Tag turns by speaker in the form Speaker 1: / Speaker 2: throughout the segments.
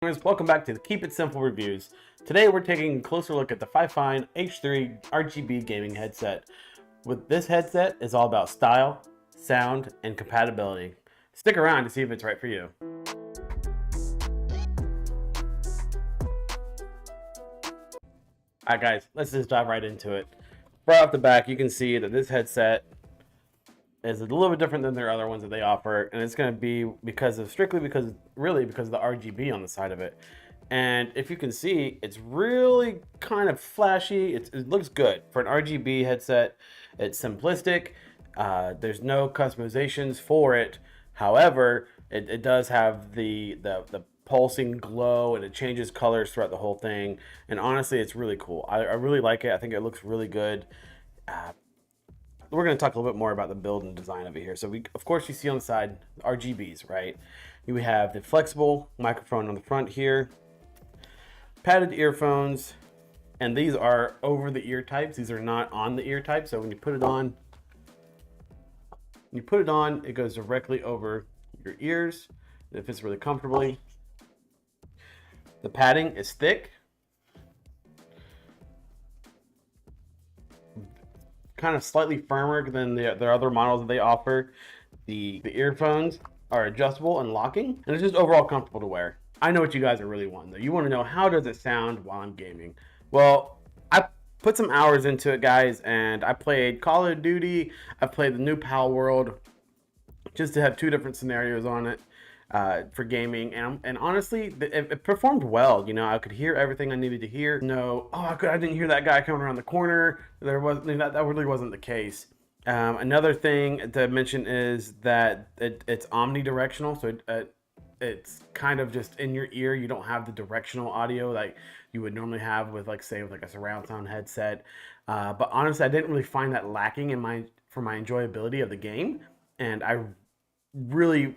Speaker 1: Welcome back to the Keep It Simple reviews. Today we're taking a closer look at the FIFINE H3 RGB gaming headset. This headset is all about style, sound, and compatibility. Stick around to see if it's right for you. Alright guys, let's just dive right into it. Right off the back, you can see that this headset is a little bit different than their other ones that they offer, and it's going to be strictly because of the RGB on the side of it. And if you can see, it's really kind of flashy. It looks good for an RGB headset. It's simplistic. There's no customizations for it. However, it does have the pulsing glow, and it changes colors throughout the whole thing. And honestly, it's really cool. I really like it. I think it looks really good. We're going to talk a little bit more about the build and design of it here. So of course, you see on the side RGBs, right? You have the flexible microphone on the front here, padded earphones, and these are over the ear types. These are not on the ear type. So when you put it on, it goes directly over your ears. It fits really comfortably. The padding is thick, kind of slightly firmer than their other models that they offer. The earphones are adjustable and locking, and it's just overall comfortable to wear. I know what you guys are really wanting though. You want to know, how does it sound while I'm gaming? Well, I put some hours into it, guys, and I played Call of Duty. I played the new Pal World, just to have two different scenarios on it for gaming, and honestly, it performed well. You know, I could hear everything I needed to hear. No, I didn't hear that guy coming around the corner. That really wasn't the case. Another thing to mention is that it's omnidirectional, so it's kind of just in your ear. You don't have the directional audio like you would normally have with like a surround sound headset. But honestly, I didn't really find that lacking for my enjoyability of the game, and I really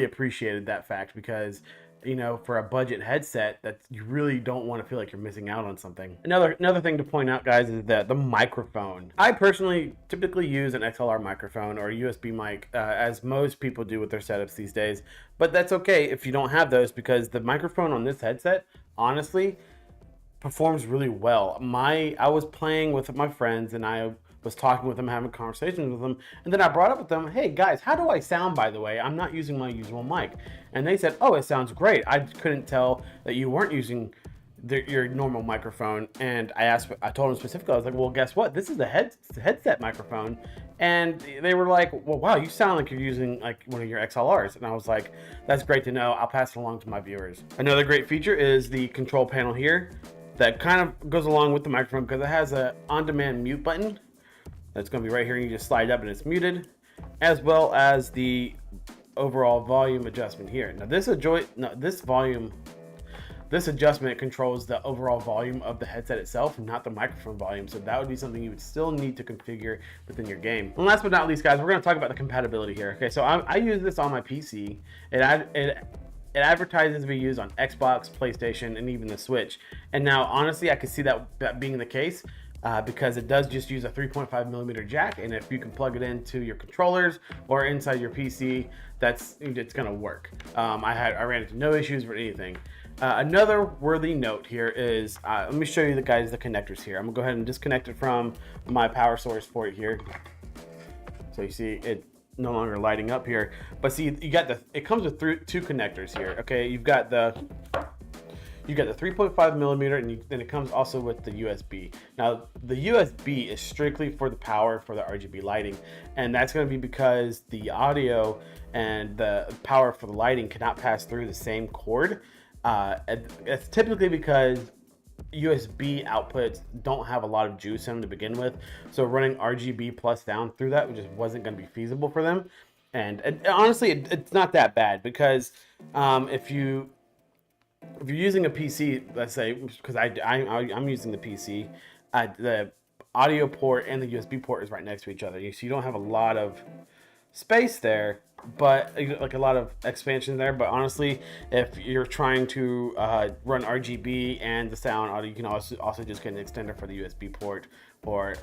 Speaker 1: appreciated that fact, because you know, for a budget headset, that you really don't want to feel like you're missing out on something. Another thing to point out, guys, is that the microphone. I personally typically use an XLR microphone or a USB mic, as most people do with their setups these days. But that's okay if you don't have those, because the microphone on this headset, honestly, performs really well. I was playing with my friends, and I was talking with them, having conversations with them, and then I brought up with them, hey guys, how do I sound, by the way? I'm not using my usual mic. And they said, oh, it sounds great. I couldn't tell that you weren't using your normal microphone. And I told them specifically, I was like, well, guess what? This is a headset microphone. And they were like, well, wow, you sound like you're using like one of your XLRs. And I was like, that's great to know. I'll pass it along to my viewers. Another great feature is the control panel here that kind of goes along with the microphone, because it has a on-demand mute button. That's going to be right here, and you just slide up and it's muted, as well as the overall volume adjustment here. Now this adjustment controls the overall volume of the headset itself, not the microphone volume. So that would be something you would still need to configure within your game. And last but not least, guys, we're going to talk about the compatibility here. Okay, so I use this on my PC. It advertises to be used on Xbox, PlayStation, and even the Switch. And now, honestly, I could see that being the case, because it does just use a 3.5mm jack, and if you can plug it into your controllers or inside your PC, it's gonna work. I ran into no issues or anything. Another worthy note here is, let me show you the connectors here. I'm gonna go ahead and disconnect it from my power source for it here. So you see it no longer lighting up here, but see, it comes with two connectors here. Okay, you've got the 3.5mm, and then it comes also with the USB. Now, the USB is strictly for the power for the RGB lighting, and that's going to be because the audio and the power for the lighting cannot pass through the same cord. It's typically because USB outputs don't have a lot of juice in them to begin with, so running RGB plus down through that just wasn't going to be feasible for them. And honestly, it's not that bad, because if you're using a PC, let's say, because I'm using the PC, the audio port and the USB port is right next to each other, so you don't have a lot of space there, but like a lot of expansion there. But honestly, if you're trying to run RGB and the sound audio, you can also just get an extender for the USB port, or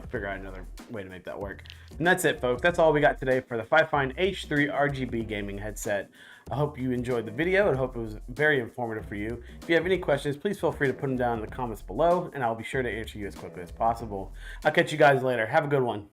Speaker 1: figure out another way to make that work. And that's it, folks. That's all we got today for the FIFINE H3 RGB gaming headset. I hope you enjoyed the video and hope it was very informative for you. If you have any questions, please feel free to put them down in the comments below, and I'll be sure to answer you as quickly as possible. I'll catch you guys later. Have a good one.